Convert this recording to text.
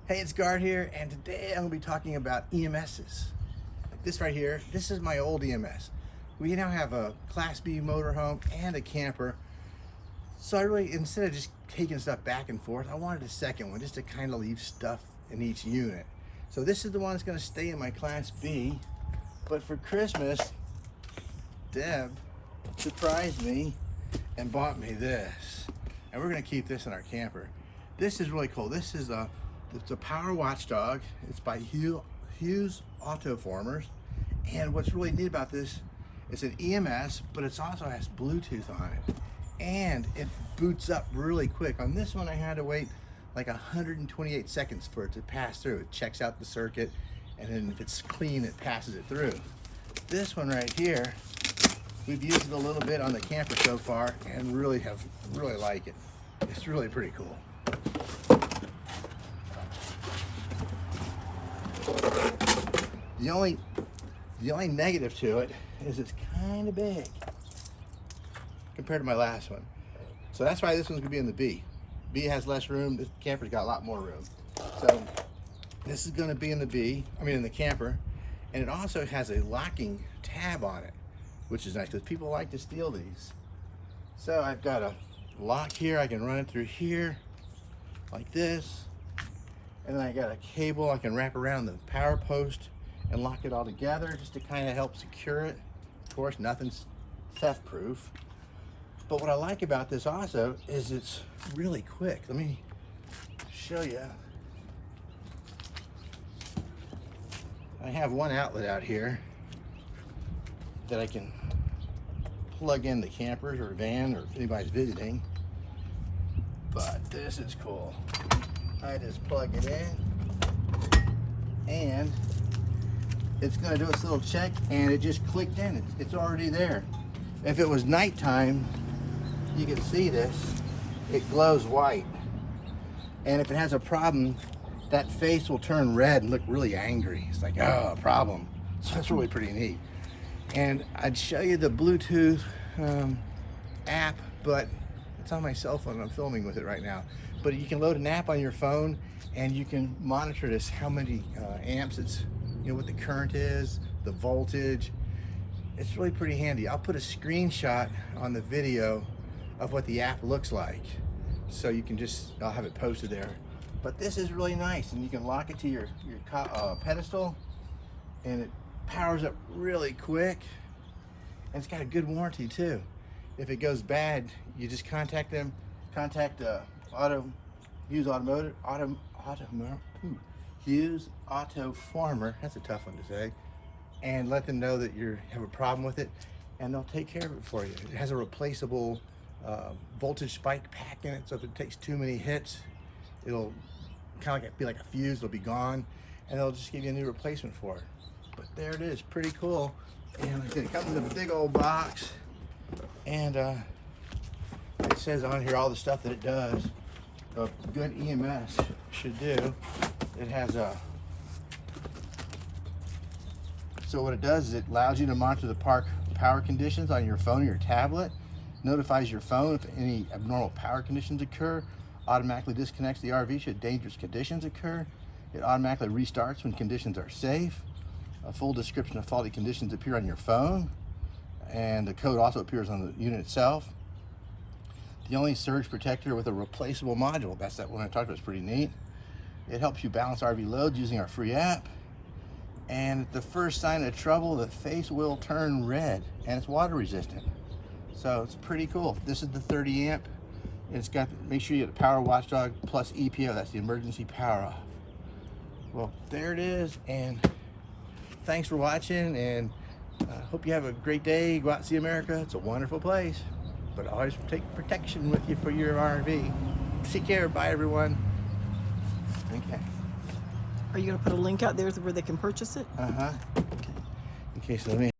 Hey, it's Guard here, and today I'm going to be talking about EMSs. Like this right here, this is my old EMS. We now have a Class B motorhome and a camper. So I really, instead of just taking stuff back and forth, I wanted a second one just to kind of leave stuff in each unit. So this is the one that's going to stay in my Class B. But for Christmas, Deb surprised me and bought me this. And we're going to keep this in our camper. This is really cool. This is it's a power Watchdog. It's by Hughes Autoformers. And what's really neat about this, it's an EMS, but it also has Bluetooth on it. And it boots up really quick. On this one, I had to wait like 128 seconds for it to pass through. It checks out the circuit, and then if it's clean, it passes it through. This one right here, we've used it a little bit on the camper so far, and really like it. It's really pretty cool. The only negative to it is it's kind of big compared to my last one. So that's why this one's gonna be in the B. B has less room, this camper's got a lot more room. So this is gonna be in the B, in the camper, and it also has a locking tab on it, which is nice because people like to steal these. So I've got a lock here, I can run it through here like this, and then I got a cable I can wrap around the power post and lock it all together just to kind of help secure it. Of course, nothing's theft proof. But what I like about this also is it's really quick. Let me show you. I have one outlet out here that I can plug in the campers or van or if anybody's visiting. But this is cool. I just plug it in and it's gonna do its little check, and it just clicked in. It's already there. If it was nighttime, you can see this, it glows white. And if it has a problem, that face will turn red and look really angry. It's like, oh, a problem. So that's really pretty neat. And I'd show you the Bluetooth app, but it's on my cell phone. I'm filming with it right now. But you can load an app on your phone and you can monitor this, how many amps it's, what the current is, the voltage. It's really pretty handy. I'll put a screenshot on the video of what the app looks like. So you can I'll have it posted there. But this is really nice, and you can lock it to your pedestal, and it powers up really quick. And it's got a good warranty too. If it goes bad, you just contact them, Hughes Autoformer, that's a tough one to say, and let them know that you have a problem with it, and they'll take care of it for you. It has a replaceable voltage spike pack in it, so if it takes too many hits, it'll kind of be like a fuse, it'll be gone, and they'll just give you a new replacement for it. But there it is, pretty cool. And it comes in a big old box, and it says on here all the stuff that it does. A good EMS should do. It has so what it does is it allows you to monitor the power conditions on your phone or your tablet, notifies your phone if any abnormal power conditions occur, automatically disconnects the RV should dangerous conditions occur, it automatically restarts when conditions are safe, a full description of faulty conditions appear on your phone, and the code also appears on the unit itself. The only surge protector with a replaceable module. That's that one I talked about. It's pretty neat. It helps you balance RV loads using our free app. And at the first sign of trouble, the face will turn red, and it's water resistant. So it's pretty cool. This is the 30 amp. It's got, make sure you get a power Watchdog plus EPO. That's the emergency power off. Well, there it is. And thanks for watching, and hope you have a great day. Go out and see America. It's a wonderful place. But always take protection with you for your RV. Take care. Bye, everyone. Okay. Are you going to put a link out there where they can purchase it? Okay. Okay, so let me